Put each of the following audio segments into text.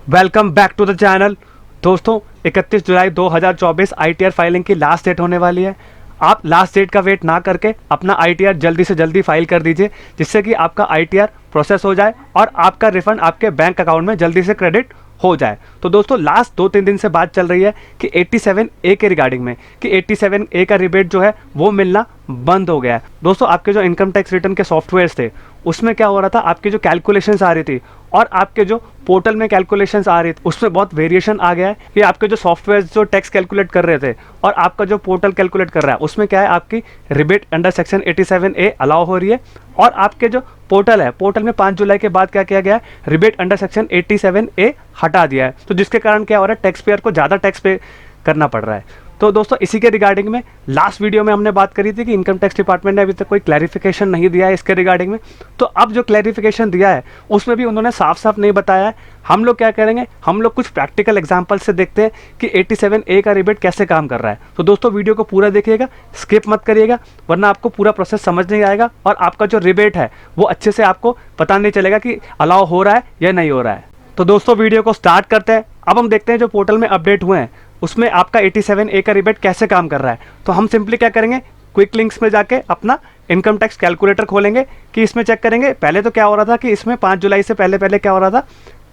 Welcome back to the channel. दोस्तों 31 जुलाई 2024 ITR filing की लास्ट डेट होने वाली है। आप लास्ट डेट का वेट ना करके अपना आईटीआर जल्दी से जल्दी फाइल कर दीजिए, जिससे कि आपका आईटीआर प्रोसेस हो जाए और आपका रिफंड आपके बैंक अकाउंट में जल्दी से क्रेडिट हो जाए। तो दोस्तों लास्ट 2-3 दिन से बात चल रही है कि 87A के रिगार्डिंग में कि 87A का रिबेट जो है वो मिलना बंद हो गया है। दोस्तों आपके जो इनकम टैक्स रिटर्न के सॉफ्टवेयर्स थे उसमें क्या हो रहा था, आपकी जो कैलकुलेशंस आ रही थी और आपके जो पोर्टल में कैलकुलेशंस आ रही थी उसमें बहुत वेरिएशन आ गया है कि आपके जो सॉफ्टवेयर जो टैक्स कैलकुलेट कर रहे थे और आपका जो पोर्टल कैलकुलेट कर रहा है उसमें क्या है, आपकी rebate under section 87A allow हो रही है। और आपके जो पोर्टल है, पोर्टल में 5 जुलाई के बाद क्या किया गया है, रिबेट अंडर सेक्शन 87A हटा दिया है। तो जिसके कारण क्या हो रहा है, टैक्स पेयर को ज़्यादा टैक्स पे करना पड़ रहा है। तो दोस्तों इसी के रिगार्डिंग में लास्ट वीडियो में हमने बात करी थी कि इनकम टैक्स डिपार्टमेंट ने अभी तक कोई क्लैरिफिकेशन नहीं दिया है इसके रिगार्डिंग में। तो अब जो क्लैरिफिकेशन दिया है उसमें भी उन्होंने साफ साफ नहीं बताया है। हम लोग क्या करेंगे, हम लोग कुछ प्रैक्टिकल एग्जांपल से देखते हैं कि 87A का रिबेट कैसे काम कर रहा है। तो दोस्तों वीडियो को पूरा देखिएगा, स्किप मत करिएगा, वरना आपको पूरा प्रोसेस समझ नहीं आएगा और आपका जो रिबेट है वो अच्छे से आपको पता नहीं चलेगा कि अलाउ हो रहा है या नहीं हो रहा है। तो दोस्तों वीडियो को स्टार्ट करते हैं। अब हम देखते हैं जो पोर्टल में अपडेट हुए हैं उसमें आपका 87A का रिबेट कैसे काम कर रहा है। तो हम सिंपली क्या करेंगे, क्विक लिंक्स में जाके अपना इनकम टैक्स कैलकुलेटर खोलेंगे कि इसमें चेक करेंगे। पहले तो क्या हो रहा था कि इसमें 5 जुलाई से पहले पहले क्या हो रहा था,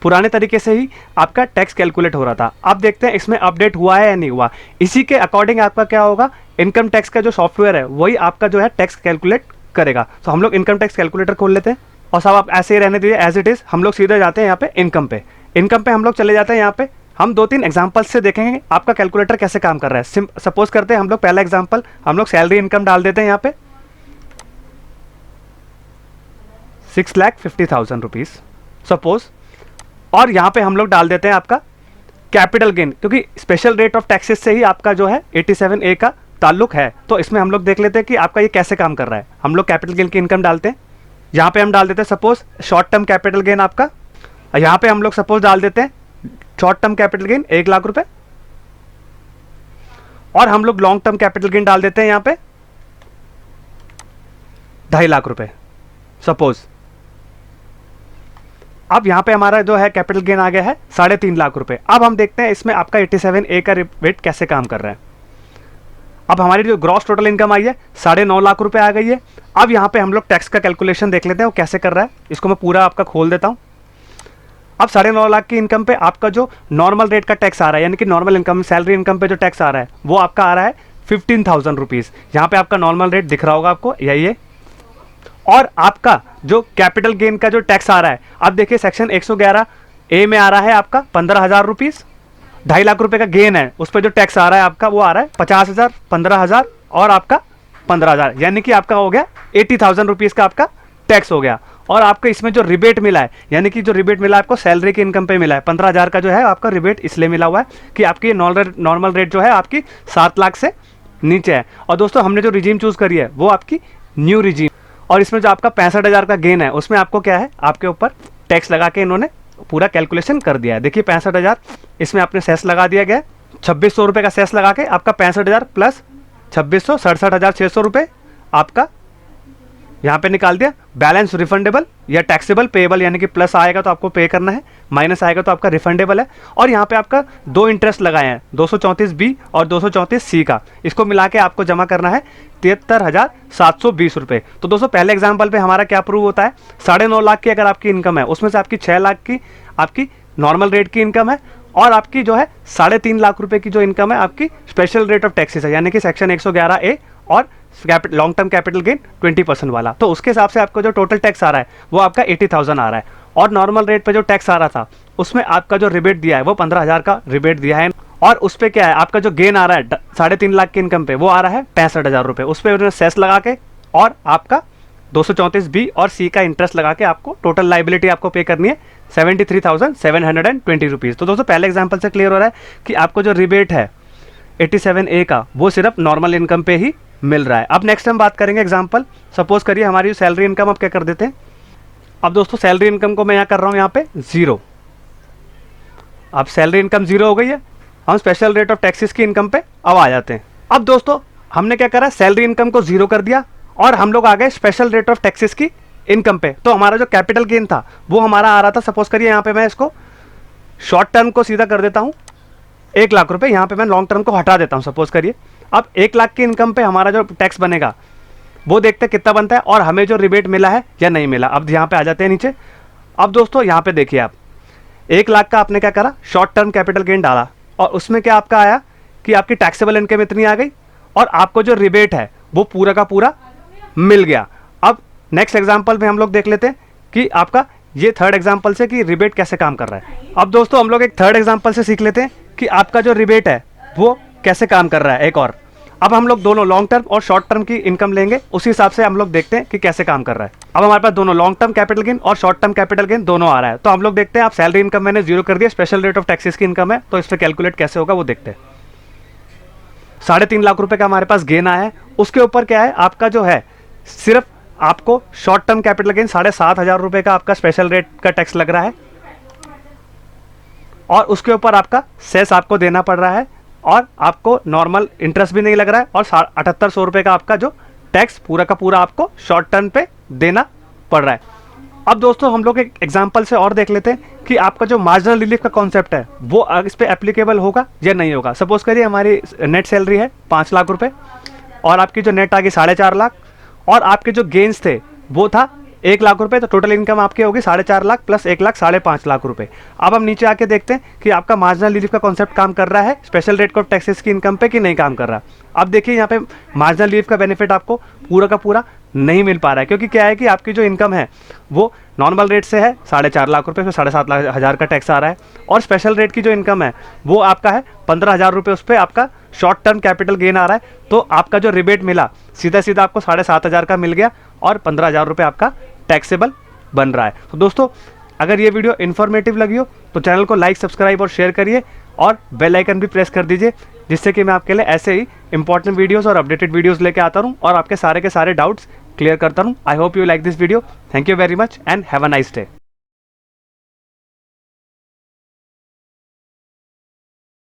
पुराने तरीके से ही आपका टैक्स कैलकुलेट हो रहा था। अब देखते हैं इसमें अपडेट हुआ है या नहीं हुआ। इसी के अकॉर्डिंग आपका क्या होगा, इनकम टैक्स का जो सॉफ्टवेयर है वही आपका जो है टैक्स कैलकुलेट करेगा। तो हम लोग इनकम टैक्स कैलकुलेटर खोल लेते हैं और सब आप ऐसे ही रहने दीजिए एज इट इज़। हम लोग सीधे जाते हैं यहाँ पे इनकम पे हम लोग चले जाते हैं। यहाँ पे हम 2-3 एग्जांपल से देखेंगे आपका कैलकुलेटर कैसे काम कर रहा है। सपोज करते हैं हम लोग पहला एग्जांपल, हम लोग सैलरी इनकम डाल देते हैं यहाँ पे 6,50,000 रुपीज़ सपोज। और यहाँ पे हम लोग डाल देते हैं आपका कैपिटल गेन, क्योंकि स्पेशल रेट ऑफ टैक्सेस से ही आपका जो है 87A का ताल्लुक है। तो इसमें हम लोग देख लेते हैं कि आपका ये कैसे काम कर रहा है। हम लोग कैपिटल गेन की इनकम डालते हैं, यहाँ पे हम डाल देते हैं suppose short term capital gain आपका। यहाँ पे हम लोग सपोज डाल देते हैं short term capital gain 1 lakh रुपए और हम लोग लॉन्ग टर्म कैपिटल गेन डाल देते हैं यहाँ पे 2.5 लाख रुपए सपोज। अब यहाँ पे हमारा जो है कैपिटल गेन आ गया है 3.5 लाख रुपए। अब हम देखते हैं इसमें आपका 87A का रिबेट कैसे काम कर रहा है। अब हमारी जो ग्रॉस टोटल इनकम आई है 9.5 लाख रुपए आ गई है। अब यहाँ पे हम लोग टैक्स का कैलकुलेशन देख लेते हैं वो कैसे कर रहा है। इसको मैं पूरा आपका खोल देता हूँ। अब 9.5 लाख की इनकम पे आपका जो नॉर्मल रेट का टैक्स आ रहा है, यानी कि नॉर्मल इनकम सैलरी इनकम पे जो टैक्स आ रहा है वो आपका आ रहा है 15,000 रुपीज़। यहाँ पे आपका नॉर्मल रेट दिख रहा होगा आपको, यही है। और आपका जो कैपिटल गेन का जो टैक्स आ रहा है, आप देखिए सेक्शन 111A में आ रहा है आपका 15,000 रुपीज़। 2.5 लाख रुपए का गेन है, उस पर जो टैक्स आ रहा है आपका वो आ रहा है 50,000, 15,000 और आपका 15,000, यानी कि आपका हो गया 80,000 रुपीज़ का आपका टैक्स हो गया। और आपको इसमें जो रिबेट मिला है, यानी कि जो रिबेट मिला है आपको सैलरी की इनकम पे मिला है 15,000 का जो है आपका रिबेट इसलिए मिला हुआ है कि आपकी नॉर्मल रेट जो है आपकी 7 लाख से नीचे है। और दोस्तों हमने जो रिजीम चूज करी है वो आपकी न्यू रिजीम, और इसमें जो आपका 65,000 का गेन है उसमें आपको क्या है, आपके ऊपर टैक्स लगा के इन्होंने पूरा कैलकुलेशन कर दिया है। देखिए 65,000 इसमें आपने सेस लगा दिया गया, 2,600 रुपये का सेस लगा के आपका 65,000 प्लस 2,600 67,600 रुपये आपका यहाँ पे निकाल दिया। बैलेंस रिफंडेबल या टैक्सेबल पेएबल, यानी कि प्लस आएगा तो आपको पे करना है, माइनस आएगा तो आपका रिफंडेबल है। और यहाँ पे आपका 2 इंटरेस्ट लगाए हैं 234B और 234C का, इसको मिला के आपको जमा करना है 73,720 रुपये। तो दोस्तों पहले एग्जाम्पल पे हमारा क्या प्रूव होता है, 9.5 लाख की अगर आपकी इनकम है उसमें से आपकी 6 लाख की आपकी नॉर्मल रेट की इनकम है और आपकी जो है 3.5 लाख रुपए की जो इनकम है आपकी स्पेशल रेट ऑफ टैक्सेस है, यानी कि सेक्शन 111A और लॉन्ग टर्म कैपिटल गेन 20% वाला। तो उसके हिसाब से आपको जो टोटल टैक्स आ रहा है वो आपका 80,000 आ रहा है। और नॉर्मल रेट पे जो टैक्स आ रहा था उसमें आपका जो रिबेट दिया है वो 15,000 का रिबेट दिया है। और उस पर क्या है, आपका जो गेन आ रहा है 3.5 लाख की इनकम पे वो आ रहा है 65,000 रुपये। उस पर उन्होंने सेस लगा के और आपका 234B और C का इंटरेस्ट लगा के आपको टोटल लाइबिलिटी आपको पे करनी है 73,720 रुपीज़। तो दोस्तों पहले एग्जाम्पल से क्लियर हो रहा है कि आपको जो रिबेट है 87A का वो सिर्फ नॉर्मल इनकम पे ही मिल रहा है। अब नेक्स्ट हम बात करेंगे एग्जांपल, सपोज करिए हमारी सैलरी इनकम अब क्या कर देते हैं। अब दोस्तों सैलरी इनकम को मैं यहाँ कर रहा हूँ यहाँ पे 0। अब सैलरी इनकम 0 हो गई है, हम स्पेशल रेट ऑफ टैक्सेस की इनकम पे अब आ जाते हैं। अब दोस्तों हमने क्या करा, सैलरी इनकम को 0 कर दिया और हम लोग आ गए स्पेशल रेट ऑफ टैक्सेस की इनकम पे। तो हमारा जो कैपिटल गेन था वो हमारा आ रहा था, सपोज करिए यहाँ पे मैं इसको शॉर्ट टर्म को सीधा कर देता हूँ 1 लाख रुपए, यहाँ पे मैं लॉन्ग टर्म को हटा देता हूँ सपोज करिए। अब 1 लाख की इनकम पे हमारा जो टैक्स बनेगा वो देखते हैं कितना बनता है और हमें जो रिबेट मिला है या नहीं मिला। अब यहाँ पे आ जाते हैं नीचे। अब दोस्तों यहाँ पे देखिए आप 1 लाख का आपने क्या करा, शॉर्ट टर्म कैपिटल गेन डाला और उसमें क्या आपका आया कि आपकी टैक्सेबल इनकम इतनी आ गई और आपको जो रिबेट है वो पूरा का पूरा मिल गया। अब नेक्स्ट एग्जाम्पल में हम लोग देख लेते हैं कि आपका ये थर्ड एग्जाम्पल से कि रिबेट कैसे काम कर रहा है। अब दोस्तों हम लोग एक थर्ड एग्जाम्पल से सीख लेते हैं कि आपका जो रिबेट है वो कैसे काम कर रहा है एक और। अब हम लोग दोनों लॉन्ग टर्म और शॉर्ट टर्म की इनकम लेंगे, उसी हिसाब से हम लोग देखते हैं कि कैसे काम कर रहा है। अब हमारे पास दोनों लॉन्ग टर्म कैपिटल गेन और शॉर्ट टर्म कैपिटल गेन दोनों आ रहा है। तो हम लोग देखते हैं, आप सैलरी इनकम मैंने 0 कर दिया, स्पेशल रेट ऑफ टैक्सेस की इनकम है तो इस पर कैलकुलेट कैसे होगा वो देखते हैं। 3.5 लाख रुपए का हमारे पास गेन आया है, उसके ऊपर क्या है आपका जो है सिर्फ आपको शॉर्ट टर्म कैपिटल गेन 7,500 रुपए का आपका स्पेशल रेट का टैक्स लग रहा है और उसके ऊपर आपका सेस आपको देना पड़ रहा है और आपको नॉर्मल इंटरेस्ट भी नहीं लग रहा है और 7800 रुपए का आपका जो टैक्स पूरा का पूरा आपको शॉर्ट टर्म पे देना पड़ रहा है। अब दोस्तों हम लोग एक एग्जांपल से और देख लेते हैं कि आपका जो मार्जिनल रिलीफ का कॉन्सेप्ट है वो इस पे एप्लीकेबल होगा या नहीं होगा। सपोज करिए हमारी नेट सैलरी है 5 लाख रुपए और आपकी जो नेट आ गई 4.5 लाख और आपके जो गेन्स थे वो था 1 लाख रुपए, तो टोटल इनकम आपकी होगी 4.5 लाख प्लस 1 लाख 5.5 लाख रुपए। अब हम नीचे आके देखते हैं कि आपका मार्जिनल रिलीफ का कॉन्सेप्ट काम कर रहा है स्पेशल रेट ऑफ टैक्सेस की इनकम पे कि नहीं काम कर रहा। अब देखिए यहाँ पे मार्जिनल रिलीफ का बेनिफिट आपको पूरा का पूरा नहीं मिल पा रहा है, क्योंकि क्या है कि आपकी जो इनकम है वो नॉर्मल रेट से है 4.5 लाख रुपए, फिर 7.5 हज़ार का टैक्स आ रहा है और स्पेशल रेट की जो इनकम है वो आपका है 15,000 रुपये, उस पर आपका शॉर्ट टर्म कैपिटल गेन आ रहा है। तो आपका जो रिबेट मिला सीधा सीधा आपको 7,500 का मिल गया और 15,000 रुपये आपका टैक्सेबल बन रहा है। तो दोस्तों अगर ये वीडियो इन्फॉर्मेटिव लगी हो तो चैनल को लाइक, सब्सक्राइब और शेयर करिए और बेल आइकन भी प्रेस कर दीजिए, जिससे कि मैं आपके लिए ऐसे ही इंपॉर्टेंट वीडियोस और अपडेटेड वीडियोस लेके आता रहूं और आपके सारे के सारे डाउट्स क्लियर करता रहूं। I hope you like this video. Thank you very much and have a nice day.